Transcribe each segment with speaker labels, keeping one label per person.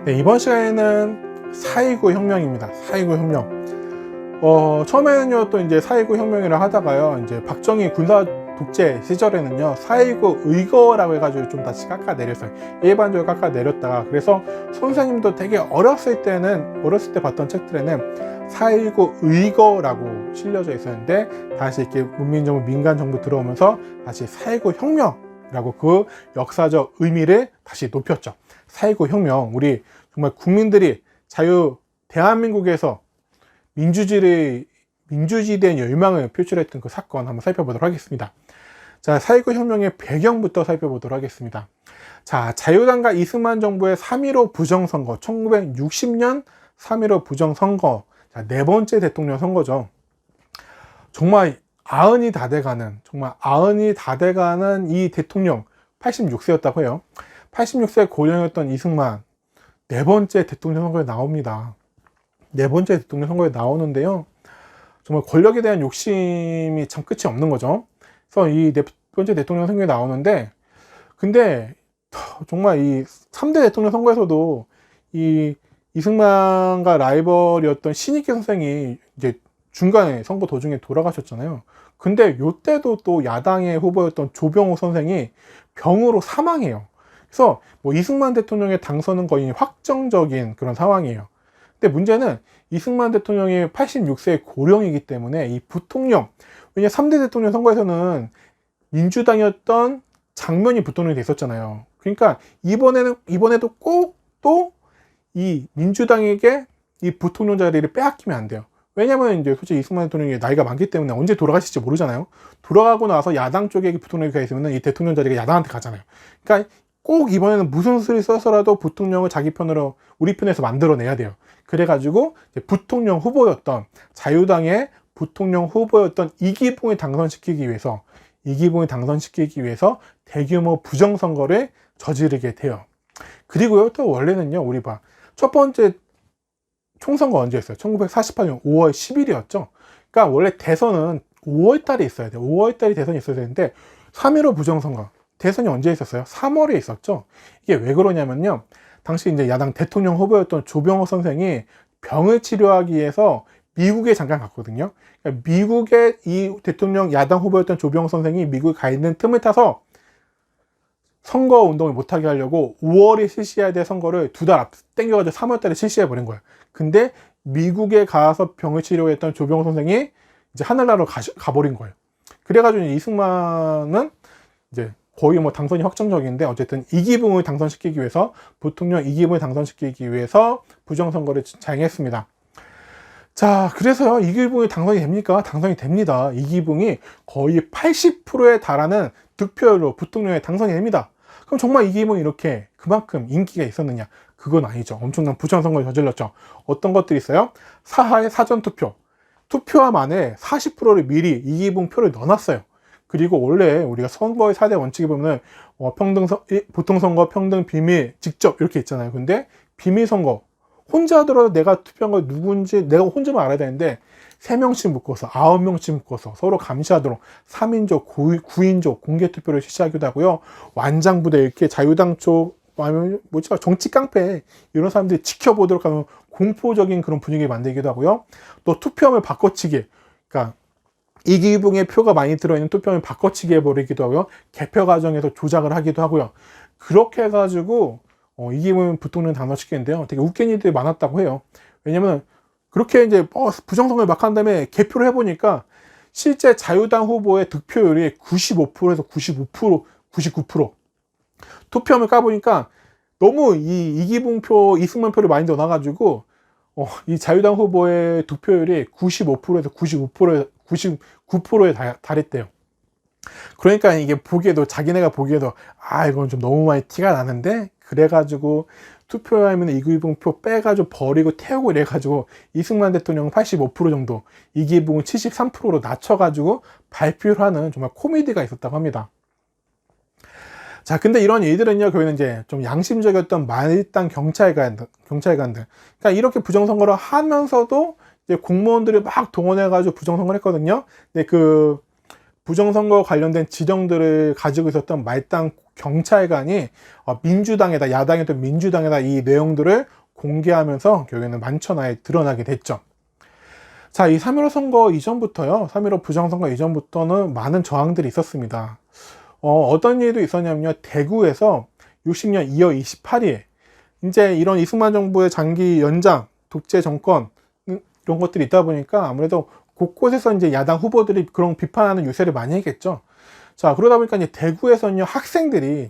Speaker 1: 네, 이번 시간에는 4.29 혁명입니다. 4.29 혁명. 처음에는요, 또 이제 4.29 혁명이라 하다가요, 이제 박정희 군사 독재 시절에는요, 4.29 의거라고 해가지고 좀 다시 깎아내렸어요. 일반적으로 깎아내렸다가, 그래서 선생님도 되게 어렸을 때 봤던 책들에는 4.19 의거라고 실려져 있었는데, 다시 이렇게 문민정부, 민간정부 들어오면서 다시 4.19 혁명이라고 그 역사적 의미를 다시 높였죠. 4.19 혁명, 우리 정말 국민들이 대한민국에서 민주주의에 대한 열망을 표출했던 그 사건 한번 살펴보도록 하겠습니다. 자, 4.19 혁명의 배경부터 살펴보도록 하겠습니다. 자, 자유당과 이승만 정부의 3.15 부정선거, 1960년 3.15 부정선거, 자, 네 번째 대통령 선거죠. 정말 아흔이 다 돼가는 이 대통령, 86세였다고 해요. 86세 고령이었던 이승만, 네 번째 대통령 선거에 나옵니다. 네 번째 대통령 선거에 나오는데요, 정말 권력에 대한 욕심이 참 끝이 없는 거죠. 그래서 이 네 번째 대통령 선거에 나오는데, 근데 정말 이 3대 대통령 선거에서도 이 이승만과 라이벌이었던 신익기 선생이 이제 중간에 선거 도중에 돌아가셨잖아요. 근데 요때도 또 야당의 후보였던 조병호 선생이 병으로 사망해요. 그래서 뭐 이승만 대통령의 당선은 거의 확정적인 그런 상황이에요. 근데 문제는 이승만 대통령이 86세의 고령이기 때문에 이 부통령, 왜냐 3대 대통령 선거에서는 민주당이었던 장면이 부통령이 됐었잖아요. 그러니까 이번에도 꼭 또 이 민주당에게 이 부통령 자리를 빼앗기면 안 돼요. 왜냐면 이제 솔직히 이승만 대통령이 나이가 많기 때문에 언제 돌아가실지 모르잖아요. 돌아가고 나서 야당 쪽에 부통령이 가 있으면 이 대통령 자리가 야당한테 가잖아요. 그러니까 꼭 이번에는 무슨 수를 써서라도 부통령을 자기 편으로, 우리 편에서 만들어내야 돼요. 그래가지고 부통령 후보였던, 자유당의 부통령 후보였던 이기붕을 당선시키기 위해서 대규모 부정선거를 저지르게 돼요. 그리고요, 또 원래는요, 우리 첫 번째 총선거 언제였어요? 1948년 5월 10일이었죠. 그러니까 원래 대선은 5월 달에 있어야 돼요. 5월 달에 대선이 있어야 되는데 3.15 부정선거, 대선이 언제 있었어요? 3월에 있었죠. 이게 왜 그러냐면요, 당시 이제 야당 대통령 후보였던 조병호 선생이 병을 치료하기 위해서 미국에 잠깐 갔거든요. 그러니까 미국에 이 대통령 야당 후보였던 조병호 선생이 미국에 가 있는 틈을 타서 선거 운동을 못하게 하려고 5월에 실시해야 될 선거를 두 달 앞 땡겨가지고 3월 달에 실시해버린 거예요. 근데 미국에 가서 병을 치료했던 조병호 선생이 이제 하늘나라로 가버린 거예요. 그래가지고 이승만은 이제 거의 뭐 당선이 확정적인데, 어쨌든 이기붕을 당선시키기 위해서, 부통령 이기붕을 당선시키기 위해서 부정선거를 자행했습니다. 자, 그래서요, 이기붕이 당선이 됩니까? 당선이 됩니다. 이기붕이 거의 80%에 달하는 득표율로 부통령에 당선이 됩니다. 그럼 정말 이기붕이 이렇게 그만큼 인기가 있었느냐? 그건 아니죠. 엄청난 부정선거를 저질렀죠. 어떤 것들이 있어요? 사하의 사전투표, 투표함 안에 40%를 미리 이기붕 표를 넣어놨어요. 그리고 원래 우리가 선거의 4대 원칙에 보면은 보통선거, 평등, 비밀, 직접 이렇게 있잖아요. 근데 비밀선거, 혼자 하더라도 내가 투표한 거 누군지 내가 혼자만 알아야 되는데 3명씩 묶어서 9명씩 묶어서 서로 감시하도록 3인조, 9인조 공개투표를 실시하기도 하고요. 완장부대, 이렇게 자유당 쪽, 아니면 정치 깡패 이런 사람들이 지켜보도록 하면 공포적인 그런 분위기를 만들기도 하고요. 또 투표함을 바꿔치기, 그러니까 이기붕의 표가 많이 들어있는 투표함을 바꿔치기 해버리기도 하고요. 개표 과정에서 조작을 하기도 하고요. 그렇게 해가지고 이기붕 부통령 당선시키는데요, 되게 웃긴 일들이 많았다고 해요. 왜냐면 그렇게 이제 부정선거를 막 한 다음에 개표를 해보니까 실제 자유당 후보의 득표율이 95%에서 99%, 투표함을 까보니까 너무 이 이기붕 표, 이승만 표를 많이 넣어놔가지고 이 자유당 후보의 득표율이 95%에서 99%에 달했대요. 그러니까 이게 자기네가 보기에도 이건 좀 너무 많이 티가 나는데, 그래가지고 투표하면 이기붕표 빼가지고 버리고 태우고 이래가지고 이승만 대통령 85% 정도, 이기붕은 73%로 낮춰가지고 발표를 하는 정말 코미디가 있었다고 합니다. 자, 근데 이런 일들은요, 결국은 이제 좀 양심적이었던 말단 경찰관들, 그러니까 이렇게 부정선거를 하면서도 이제 공무원들을 막 동원해가지고 부정선거를 했거든요. 근데 그 부정선거 관련된 지령들을 가지고 있었던 말단 경찰관이 민주당에다, 야당이었던 민주당에다 이 내용들을 공개하면서 결국에는 만천하에 드러나게 됐죠. 자, 이 3.15 선거 이전부터요, 3.15 부정선거 이전부터는 많은 저항들이 있었습니다. 어떤 일도 있었냐면요, 대구에서 60년 2월 28일, 이제 이런 이승만 정부의 장기 연장, 독재 정권, 이런 것들이 있다 보니까 아무래도 곳곳에서 이제 야당 후보들이 그런 비판하는 유세를 많이 했겠죠. 자, 그러다 보니까 이제 대구에서는요,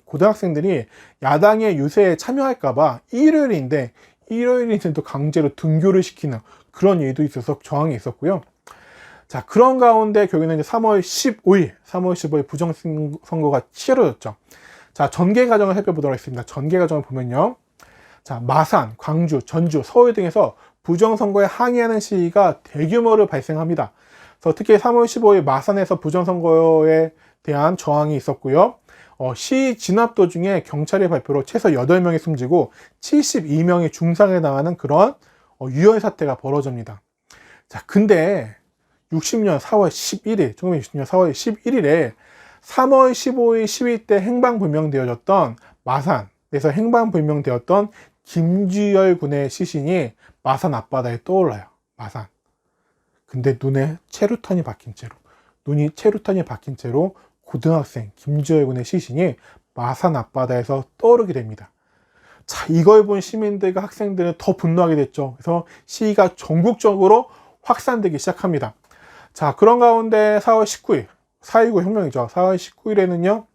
Speaker 1: 고등학생들이 야당의 유세에 참여할까봐 일요일인데도 강제로 등교를 시키는 그런 일도 있어서 저항이 있었고요. 자, 그런 가운데 결국에는 이제 3월 15일 부정선거가 치러졌죠. 자, 전개 과정을 살펴보도록 하겠습니다. 전개 과정을 보면요. 자, 마산, 광주, 전주, 서울 등에서 부정선거에 항의하는 시위가 대규모로 발생합니다. 그래서 특히 3월 15일 마산에서 부정선거에 대한 저항이 있었고요. 시위 진압 도중에 경찰의 발표로 최소 8명이 숨지고 72명이 중상에 당하는 그런 유혈 사태가 벌어집니다. 자, 근데 1960년 4월 11일에 3월 15일 시위 때 행방불명되어졌던 마산에서 행방불명되었던 김주열 군의 시신이 마산 앞바다에 떠올라요. 마산. 근데 눈이 체류탄이 박힌 채로 고등학생 김주열 군의 시신이 마산 앞바다에서 떠오르게 됩니다. 자, 이걸 본 시민들과 학생들은 더 분노하게 됐죠. 그래서 시위가 전국적으로 확산되기 시작합니다. 자, 그런 가운데 4월 19일, 4.19 혁명이죠. 4월 19일에는요,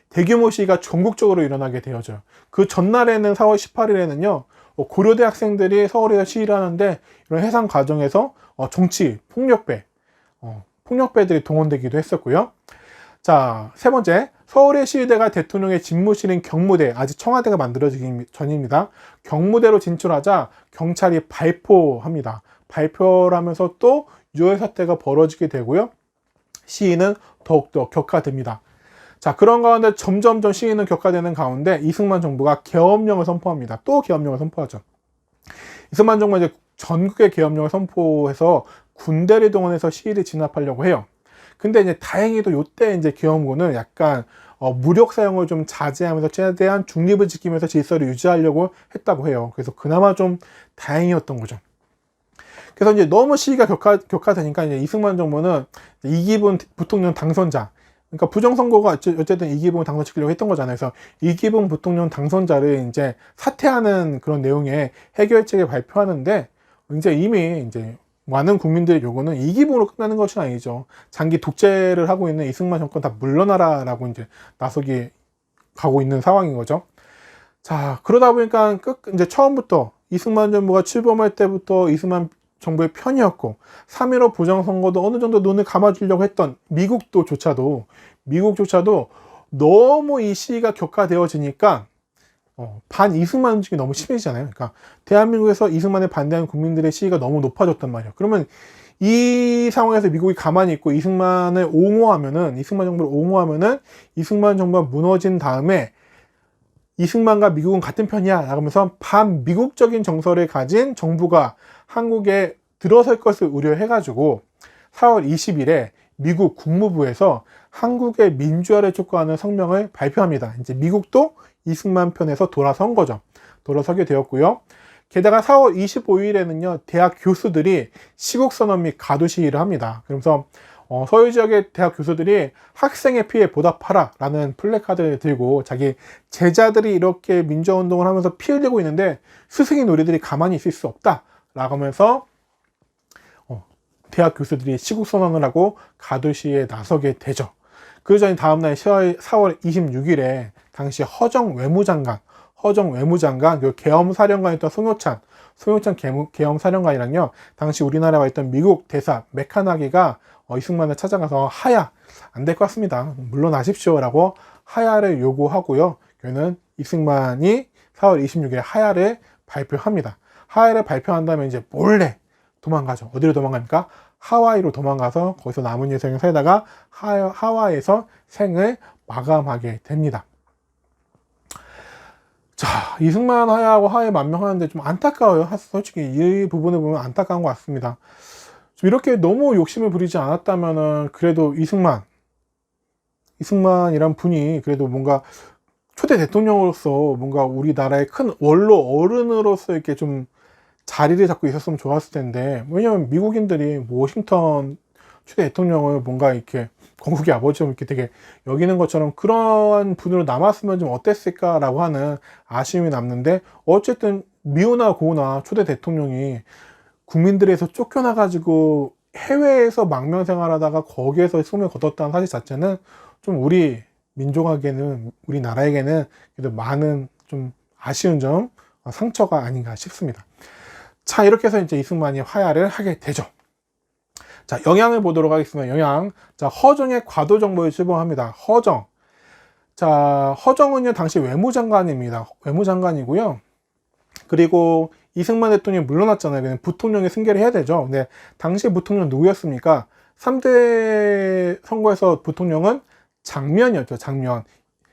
Speaker 1: 대규모 시위가 전국적으로 일어나게 되어져요. 그 전날에는 4월 18일에는요, 고려대 학생들이 서울에서 시위를 하는데 이런 해상 과정에서 정치 폭력배들이 동원되기도 했었고요. 자, 세 번째, 서울의 시위대가 대통령의 집무실인 경무대, 아직 청와대가 만들어지기 전입니다. 경무대로 진출하자 경찰이 발포합니다. 발표를 하면서 또 유혈 사태가 벌어지게 되고요. 시위는 더욱더 격화됩니다. 자, 그런 가운데 점점 시위는 격화되는 가운데 이승만 정부가 계엄령을 선포합니다. 또 계엄령을 선포하죠. 이승만 정부가 이제 전국의 계엄령을 선포해서 군대를 동원해서 시위를 진압하려고 해요. 근데 이제 다행히도 이때 이제 계엄군은 약간 무력 사용을 좀 자제하면서 최대한 중립을 지키면서 질서를 유지하려고 했다고 해요. 그래서 그나마 좀 다행이었던 거죠. 그래서 이제 너무 시위가 격화되니까 이제 이승만 정부는 이기분 부통령 당선자, 그러니까 부정선거가 어쨌든 이기붕을 당선시키려고 했던 거잖아요. 그래서 이기붕 부통령 당선자를 이제 사퇴하는 그런 내용의 해결책을 발표하는데, 이제 이미 이제 많은 국민들의 요구는 이기붕으로 끝나는 것이 아니죠. 장기 독재를 하고 있는 이승만 정권 다 물러나라라고 이제 나서기 가고 있는 상황인 거죠. 자, 그러다 보니까 이제 처음부터 이승만 정부가 출범할 때부터 이승만 정부의 편이었고 3.15 부정선거도 어느 정도 눈을 감아주려고 했던 미국조차도 너무 이 시위가 격화되어지니까 반 이승만 움직임이 너무 심해지잖아요. 그러니까 대한민국에서 이승만에 반대하는 국민들의 시위가 너무 높아졌단 말이에요. 그러면 이 상황에서 미국이 가만히 있고 이승만 정부를 옹호하면은 이승만 정부가 무너진 다음에 이승만과 미국은 같은 편이야 라면서 반미국적인 정서를 가진 정부가 한국에 들어설 것을 우려해가지고 4월 20일에 미국 국무부에서 한국의 민주화를 촉구하는 성명을 발표합니다. 이제 미국도 이승만 편에서 돌아서게 되었고요. 게다가 4월 25일에는요, 대학 교수들이 시국선언 및 가두 시위를 합니다. 그러면서 서울 지역의 대학 교수들이 학생의 피해 보답하라 라는 플래카드를 들고 자기 제자들이 이렇게 민주화운동을 하면서 피 흘리고 있는데 스승인 우리들이 가만히 있을 수 없다 라고 하면서 대학 교수들이 시국선언을 하고 가두 시위에 나서게 되죠. 그 전에 다음날 4월 26일에 당시 허정 외무장관 그 계엄사령관이었던 송효찬 계엄사령관이랑요, 당시 우리나라에 와 있던 미국 대사 메카나기가 이승만을 찾아가서 하야, 안 될 것 같습니다. 물러나십시오 라고 하야를 요구하고요. 그는 이승만이 4월 26일에 하야를 발표합니다. 하야를 발표한 다음에 이제 몰래 도망가죠. 어디로 도망갑니까? 하와이로 도망가서 거기서 남은 인생을 살다가 하와이에서 생을 마감하게 됩니다. 자, 이승만 하야하고 하와이 만명하는데 좀 안타까워요. 솔직히 이 부분을 보면 안타까운 것 같습니다. 좀 이렇게 너무 욕심을 부리지 않았다면은 그래도 이승만 이승만이란 분이 그래도 뭔가 초대 대통령으로서 뭔가 우리나라의 큰 원로 어른으로서 이렇게 좀 자리를 잡고 있었으면 좋았을 텐데, 왜냐면 미국인들이 뭐 워싱턴 초대 대통령을 뭔가 이렇게 건국의 아버지처럼 이렇게 되게 여기는 것처럼 그런 분으로 남았으면 좀 어땠을까라고 하는 아쉬움이 남는데, 어쨌든 미우나 고우나 초대 대통령이 국민들에서 쫓겨나가지고 해외에서 망명 생활하다가 거기에서 숨을 거뒀다는 사실 자체는 좀 우리 민족에게는, 우리나라에게는 그래도 많은 좀 아쉬운 점, 상처가 아닌가 싶습니다. 자, 이렇게 해서 이제 이승만이 화야를 하게 되죠. 자, 영향을 보도록 하겠습니다. 영향. 자, 허정의 과도 정보를 출범합니다. 허정. 자, 허정은요, 당시 외무장관입니다. 외무장관이고요. 그리고 이승만 대통령이 물러났잖아요. 그냥 부통령이 승계를 해야 되죠. 근데 당시 부통령 누구였습니까? 3대 선거에서 부통령은 장면이었죠. 장면.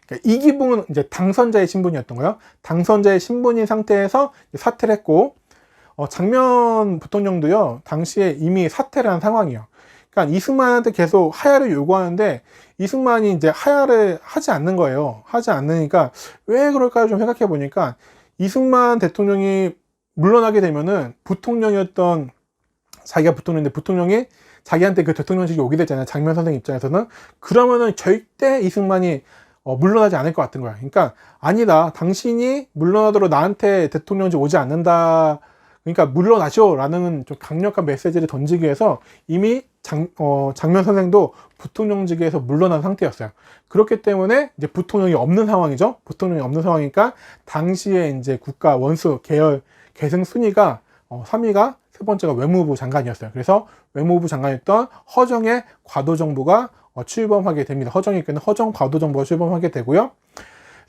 Speaker 1: 그러니까 이기붕은 이제 당선자의 신분이었던 거예요. 당선자의 신분인 상태에서 사퇴를 했고, 장면 부통령도요, 당시에 이미 사퇴를 한 상황이에요. 그러니까 이승만한테 계속 하야를 요구하는데, 이승만이 이제 하야를 하지 않는 거예요. 하지 않으니까, 왜 그럴까 좀 생각해 보니까, 이승만 대통령이 물러나게 되면은, 부통령이었던, 자기가 부통령인데, 부통령이 자기한테 그 대통령직이 오게 됐잖아요. 장면 선생 입장에서는. 그러면은 절대 이승만이 물러나지 않을 것 같은 거야. 그러니까, 아니다. 당신이 물러나도록 나한테 대통령직 오지 않는다. 그러니까 물러나시오라는 좀 강력한 메시지를 던지기 위해서 이미 장면 선생도 부통령직에서 물러난 상태였어요. 그렇기 때문에 이제 부통령이 없는 상황이죠. 부통령이 없는 상황이니까 당시에 이제 국가 원수 계열 계승 순위가 3위가 세 번째가 외무부 장관이었어요. 그래서 외무부 장관이었던 허정의 과도정부가 출범하게 됩니다. 허정이 이끄는 허정 과도정부가 출범하게 되고요.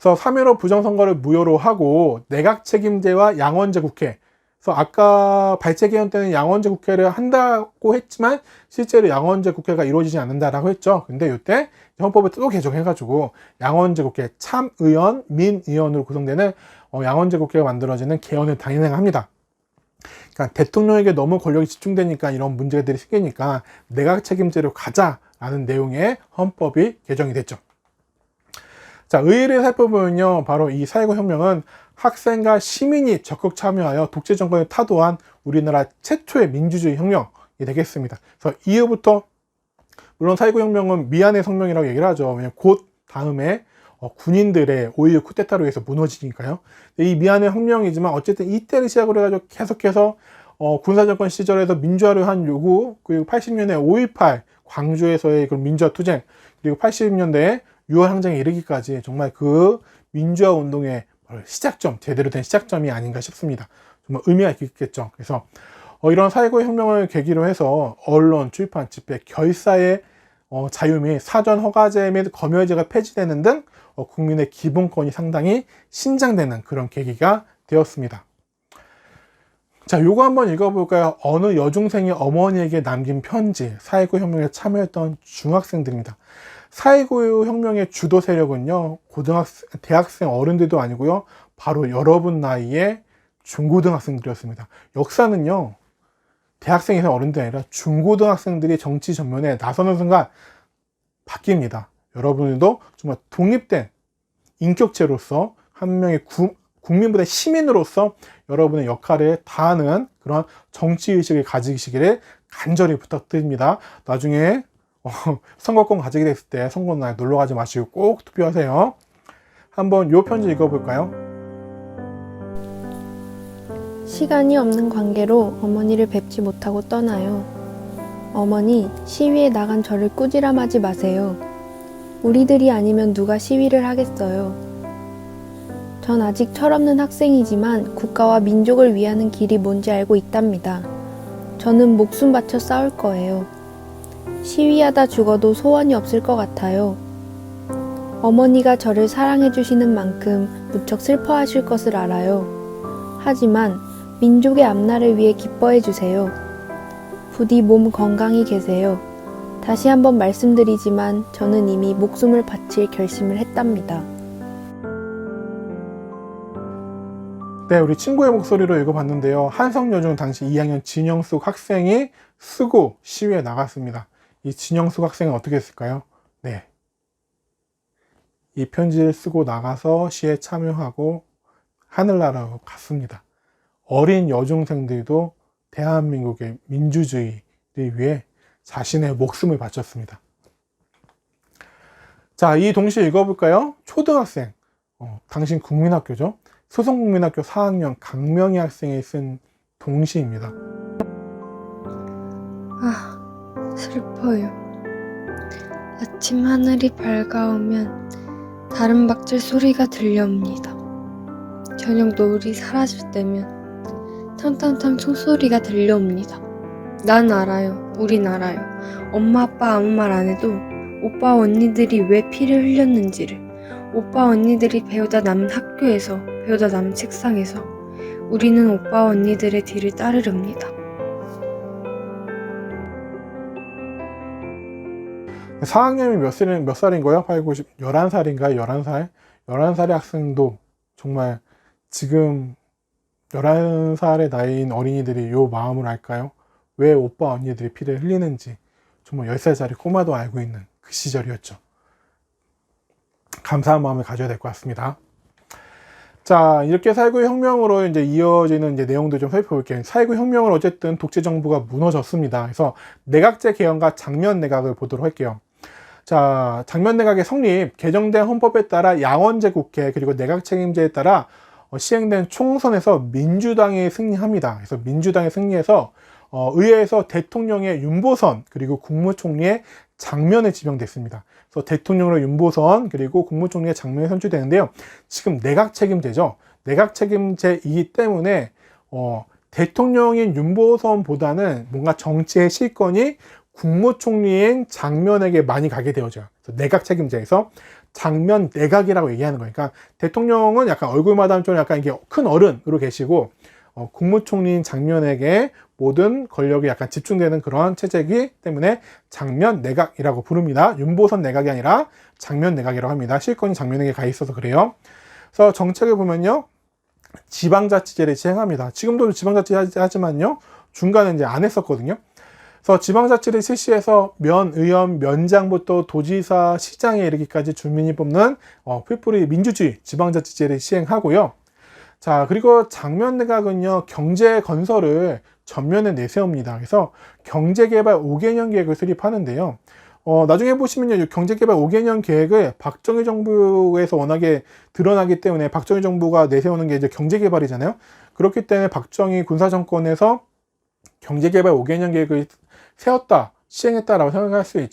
Speaker 1: 그래서 3.15 부정선거를 무효로 하고 내각 책임제와 양원제 국회. 그래서 아까 발제개헌 때는 양원제 국회를 한다고 했지만 실제로 양원제 국회가 이루어지지 않는다라고 했죠. 근데 이때 헌법을 또 개정해가지고 양원제 국회 참의원, 민의원으로 구성되는 양원제 국회가 만들어지는 개헌을 단행합니다. 그러니까 대통령에게 너무 권력이 집중되니까 이런 문제들이 생기니까 내각 책임제로 가자라는 내용의 헌법이 개정이 됐죠. 자, 의의를 살펴보면요, 바로 이 4.19 혁명은 학생과 시민이 적극 참여하여 독재 정권을 타도한 우리나라 최초의 민주주의 혁명이 되겠습니다. 그래서 이후부터 물론 4.19 혁명은 미안의 성명이라고 얘기를 하죠. 왜냐면 곧 다음에 군인들의 5.16 쿠데타로 해서 무너지니까요. 이 미안의 혁명이지만 어쨌든 이때를 시작으로 해가지고 계속해서 군사정권 시절에서 민주화를 한 요구, 그리고 80년대 5.18 광주에서의 그 민주화 투쟁, 그리고 80년대에 6월 항쟁에 이르기까지 정말 그 민주화 운동의 시작점, 제대로 된 시작점이 아닌가 싶습니다. 정말 의미가 있겠죠. 그래서 이런 4.19 혁명을 계기로 해서 언론, 출판, 집회, 결사의 자유 및 사전 허가제 및 검열제가 폐지되는 등 국민의 기본권이 상당히 신장되는 그런 계기가 되었습니다. 자, 요거 한번 읽어볼까요? 어느 여중생이 어머니에게 남긴 편지. 4.19 혁명에 참여했던 중학생들입니다. 4.19 혁명의 주도 세력은요, 대학생 어른들도 아니고요, 바로 여러분 나이의 중고등학생들이었습니다. 역사는요, 대학생에서 어른들이 아니라 중고등학생들이 정치 전면에 나서는 순간 바뀝니다. 여러분들도 정말 독립된 인격체로서 한 명의 국민보다 시민으로서 여러분의 역할을 다하는 그런 정치의식을 가지시기를 간절히 부탁드립니다. 나중에 선거권 가지게 됐을 때 선거날 놀러 가지 마시고 꼭 투표하세요. 한번 요 편지 읽어볼까요?
Speaker 2: 시간이 없는 관계로 어머니를 뵙지 못하고 떠나요. 어머니, 시위에 나간 저를 꾸지람하지 마세요. 우리들이 아니면 누가 시위를 하겠어요. 전 아직 철없는 학생이지만 국가와 민족을 위하는 길이 뭔지 알고 있답니다. 저는 목숨 바쳐 싸울 거예요. 시위하다 죽어도 소원이 없을 것 같아요. 어머니가 저를 사랑해 주시는 만큼 무척 슬퍼하실 것을 알아요. 하지만 민족의 앞날을 위해 기뻐해 주세요. 부디 몸 건강히 계세요. 다시 한번 말씀드리지만 저는 이미 목숨을 바칠 결심을 했답니다.
Speaker 1: 네, 우리 친구의 목소리로 읽어봤는데요. 한성여중 당시 2학년 진영숙 학생이 수구 시위에 나갔습니다. 이 진영숙 학생은 어떻게 했을까요? 네, 이 편지를 쓰고 나가서 시에 참여하고 하늘나라로 갔습니다. 어린 여중생들도 대한민국의 민주주의를 위해 자신의 목숨을 바쳤습니다. 자, 이 동시에 읽어볼까요? 초등학생, 당신 국민학교죠. 소성국민학교 4학년 강명희 학생이 쓴 동시입니다.
Speaker 3: 아, 슬퍼요. 아침 하늘이 밝아오면 다른 박질 소리가 들려옵니다. 저녁 노을이 사라질 때면 탕탕탕 총소리가 들려옵니다. 난 알아요. 우린 알아요. 엄마 아빠 아무 말 안 해도 오빠 언니들이 왜 피를 흘렸는지를, 오빠 언니들이 배우다 남은 학교에서, 배우다 남은 책상에서 우리는 오빠 언니들의 뒤를 따르렵니다.
Speaker 1: 4학년이 몇 살인 거예요? 8, 9, 10, 11살인가요? 11살? 11살의 학생도 정말 지금 11살의 나이인 어린이들이 요 마음을 알까요? 왜 오빠 언니들이 피를 흘리는지 정말 10살짜리 꼬마도 알고 있는 그 시절이었죠. 감사한 마음을 가져야 될 것 같습니다. 자, 이렇게 4.19 혁명으로 이제 이어지는 이제 내용도 좀 살펴볼게요. 4.19 혁명으로 어쨌든 독재 정부가 무너졌습니다. 그래서 내각제 개헌과 장면 내각을 보도록 할게요. 자, 장면 내각의 성립, 개정된 헌법에 따라 양원제 국회 그리고 내각 책임제에 따라 시행된 총선에서 민주당이 승리합니다. 그래서 민주당이 승리해서 의회에서 대통령의 윤보선 그리고 국무총리의 장면에 지명됐습니다. 그래서 대통령으로 윤보선 그리고 국무총리의 장면에 선출되는데요. 지금 내각 책임제죠. 내각 책임제이기 때문에 대통령인 윤보선보다는 뭔가 정치의 실권이 국무총리인 장면에게 많이 가게 되어져요. 그래서 내각 책임제에서 장면 내각이라고 얘기하는 거니까 대통령은 약간 얼굴마다 좀 약간 이게 큰 어른으로 계시고 국무총리인 장면에게 모든 권력이 약간 집중되는 그러한 체제이기 때문에 장면 내각이라고 부릅니다. 윤보선 내각이 아니라 장면 내각이라고 합니다. 실권이 장면에게 가 있어서 그래요. 그래서 정책을 보면요, 지방자치제를 시행합니다. 지금도 지방자치 하지만요, 중간에 이제 안 했었거든요. 그래서 지방자치를 실시해서 면, 의원, 면장부터 도지사, 시장에 이르기까지 주민이 뽑는 풀뿌리 민주주의 지방자치제를 시행하고요. 자, 그리고 장면 내각은요, 경제 건설을 전면에 내세웁니다. 그래서 경제개발 5개년 계획을 수립하는데요. 나중에 보시면요, 경제개발 5개년 계획을 박정희 정부에서 워낙에 드러나기 때문에 박정희 정부가 내세우는 게 이제 경제개발이잖아요. 그렇기 때문에 박정희 군사정권에서 경제개발 5개년 계획을 세웠다, 시행했다라고 생각할 수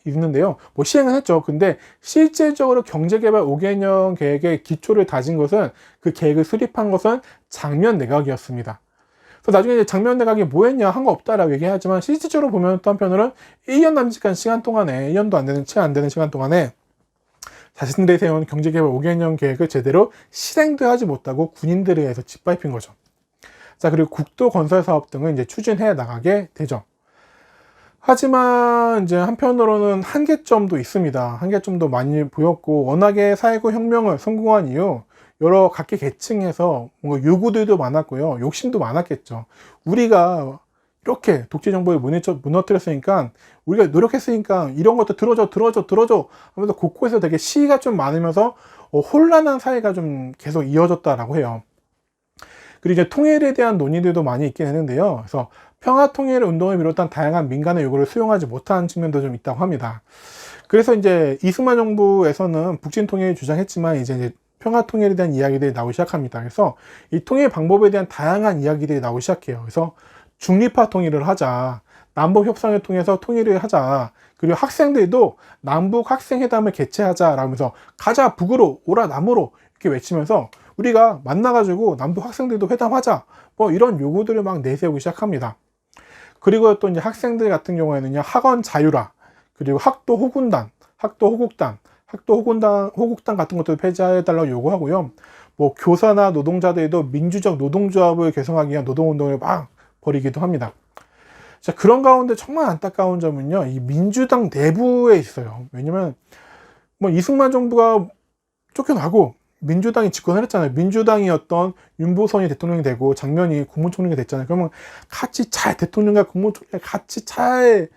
Speaker 1: 있는데요. 뭐 시행은 했죠. 근데 실질적으로 경제개발 5개년 계획의 기초를 다진 것은, 그 계획을 수립한 것은 장면 내각이었습니다. 그래서 나중에 이제 장면 내각이 뭐 했냐, 한 거 없다라고 얘기하지만 실질적으로 보면 또 한편으로는 1년 남짓한 시간 동안에, 1년도 안 되는, 채 안 되는 시간 동안에 자신들이 세운 경제개발 5개년 계획을 제대로 실행도 하지 못하고 군인들에 의해서 짓밟힌 거죠. 자, 그리고 국도 건설 사업 등을 이제 추진해 나가게 되죠. 하지만 이제 한편으로는 한계점도 있습니다. 한계점도 많이 보였고, 워낙에 4.19 혁명을 성공한 이후 여러 각계 계층에서 뭔가 요구들도 많았고요, 욕심도 많았겠죠. 우리가 이렇게 독재 정부를 무너뜨렸으니까, 우리가 노력했으니까 이런 것도 들어줘 하면서 곳곳에서 되게 시위가 좀 많으면서 혼란한 사회가 좀 계속 이어졌다라고 해요. 그리고 이제 통일에 대한 논의들도 많이 있긴 했는데요. 그래서 평화통일 운동을 비롯한 다양한 민간의 요구를 수용하지 못한 측면도 좀 있다고 합니다. 그래서 이제 이승만 정부에서는 북진통일을 주장했지만 이제 평화통일에 대한 이야기들이 나오기 시작합니다. 그래서 이 통일 방법에 대한 다양한 이야기들이 나오기 시작해요. 그래서 중립화 통일을 하자, 남북 협상을 통해서 통일을 하자, 그리고 학생들도 남북 학생회담을 개최하자 라면서 가자 북으로 오라 남으로 이렇게 외치면서 우리가 만나가지고 남북 학생들도 회담하자, 뭐 이런 요구들을 막 내세우기 시작합니다. 그리고 또 이제 학생들 같은 경우에는요, 학원 자율화, 그리고 학도 호군단, 학도 호국당 같은 것도 폐지해달라고 요구하고요. 뭐 교사나 노동자들도 민주적 노동조합을 개성하기 위한 노동운동을 막 벌이기도 합니다. 자, 그런 가운데 정말 안타까운 점은요, 이 민주당 내부에 있어요. 왜냐면 뭐 이승만 정부가 쫓겨나고 민주당이 집권을 했잖아요. 민주당이었던 윤보선이 대통령이 되고 장면이 국무총리가 됐잖아요. 그러면 같이 잘, 대통령과 국무총리가 같이 잘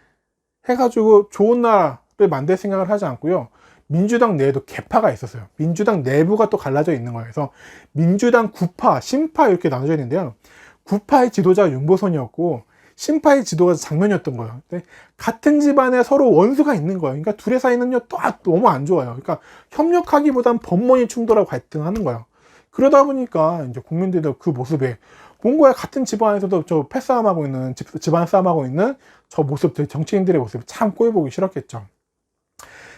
Speaker 1: 해가지고 좋은 나라를 만들 생각을 하지 않고요, 민주당 내에도 개파가 있었어요. 민주당 내부가 또 갈라져 있는 거예요. 그래서 민주당 구파, 신파 이렇게 나눠져 있는데요. 구파의 지도자가 윤보선이었고 신파의 지도가 장면이었던 거예요. 근데 같은 집안에 서로 원수가 있는 거예요. 그러니까 둘의 사이는요 또 너무 안 좋아요. 그러니까 협력하기보단 번번이 충돌하고 갈등하는 거예요. 그러다 보니까 이제 국민들도 그 모습에 뭔가 같은 집안에서도 저 패싸움하고 있는 집안 싸움하고 있는 저 모습들, 정치인들의 모습이 참 꼴보기 싫었겠죠.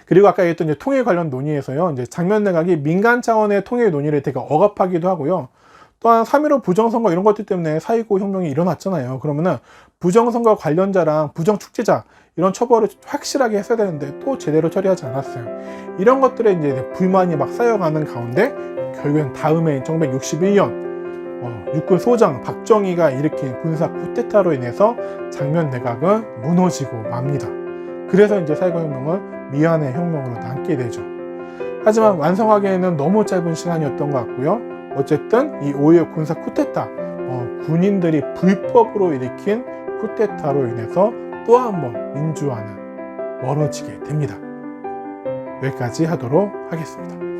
Speaker 1: 그리고 아까 얘기했던 이제 통일 관련 논의에서요, 이제 장면 내각이 민간 차원의 통일 논의를 되게 억압하기도 하고요. 또한 3.15 부정선거 이런 것들 때문에 4.29 혁명이 일어났잖아요. 그러면은 부정선거 관련자랑 부정축제자 이런 처벌을 확실하게 했어야 되는데 또 제대로 처리하지 않았어요. 이런 것들에 이제 불만이 막 쌓여가는 가운데 결국엔 다음해 1961년 육군 소장 박정희가 일으킨 군사 쿠데타로 인해서 장면 내각은 무너지고 맙니다. 그래서 이제 4.29 혁명은 미안의 혁명으로 남게 되죠. 하지만 완성하기에는 너무 짧은 시간이었던 것 같고요. 어쨌든 이 5.25 군사 쿠데타, 군인들이 불법으로 일으킨 쿠데타로 인해서 또 한 번 민주화는 멀어지게 됩니다. 여기까지 하도록 하겠습니다.